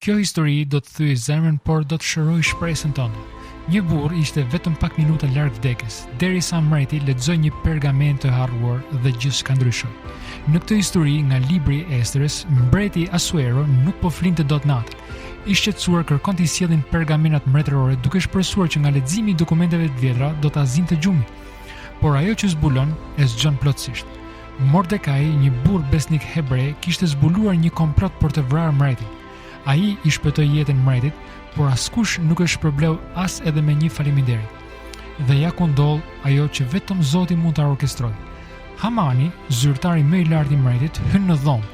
Kjo histori do të thyej zemrën, por do të shërojë shpresën tonë. Një burr ishte vetëm pak minuta larg vdekjes, derisa mbreti lexoi një pergament të harruar dhe gjithçka ndryshoi. Në këtë histori nga libri i Estrës, mbreti Asuero nuk po flinte dot natën. I shqetësuar kërkon t'i sjellin pergamentat mbretërore, duke shpresuar që nga leximi i dokumenteve të vjetra do ta zinte gjumi. Por ajo që zbulon e zgjon plotësisht. Mordekai, një burr besnik hebre, kishte zbuluar një komplot për të vrarë mbretin. Ai i shpëtoi jetën mbretit, por askush nuk e shpërbleu as edhe me një faleminderit. Dhe ja ku ndodh ajo që vetëm Zoti mund ta orkestrojë. Hamani, zyrtari më i lartë i mbretit, hyn në dhomë.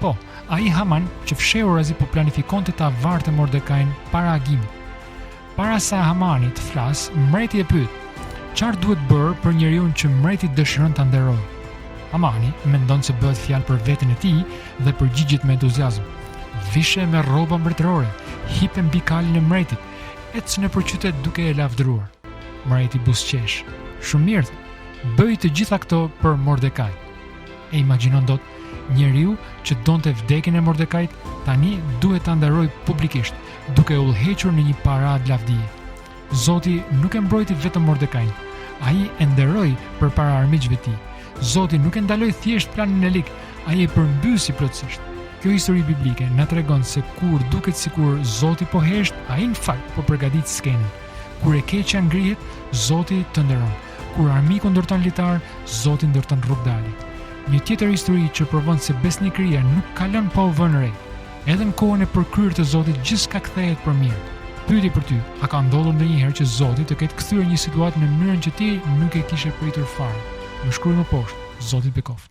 Po, ai Haman që fshehur azi po planifikonte ta varte Mordekain para agimit. Para sa Hamani të flas, mbreti e pyet: "Çfarë duhet bërë për njeriu që mbreti dëshiron ta nderojë?" Hamani mendon se bëhet fjalë për veten e tij dhe përgjigjet me entuziazëm: "Vishe me rroba mbretërore, hipe mbi kalin e mbretit, ecë nëpër qytet duke e lavdëruar." Mbreti buzëqesh: "Shumë mirë, bëj të gjitha këto për Mordekai." E imagjinon dot njeriu që donte vdekjen e Mordekait, tani duhet ta nderojë publikisht, duke u udhëhequr në një paradë lavdije. Zoti nuk e mbrojti vetëm Mordekain, ai e nderoi përpara armiqve të tij. Zoti nuk e ndaloi thjesht planin e lik, ai e përmbysi plotësisht. Kjo histori biblike na tregon se kur duket sikur Zoti po hesht, ai në fakt po përgatit skenën. Kur e keqja ngrihet, Zoti të nderon. Kur armiku ndërton litar, Zoti ndërton rrugdalje. Një tjetër histori që provon se besnikëria nuk ka lënë pa u vënë re. Edhe në kohën e përkryer të Zotit gjithçka kthehet për mirë. Pyetje për ty: a ka ndodhur ndonjëherë që Zoti të ketë kthyer një situatë në mënyrën që ti nuk e kishe pritur fare? Më shkruaj më poshtë. Zoti bekoft.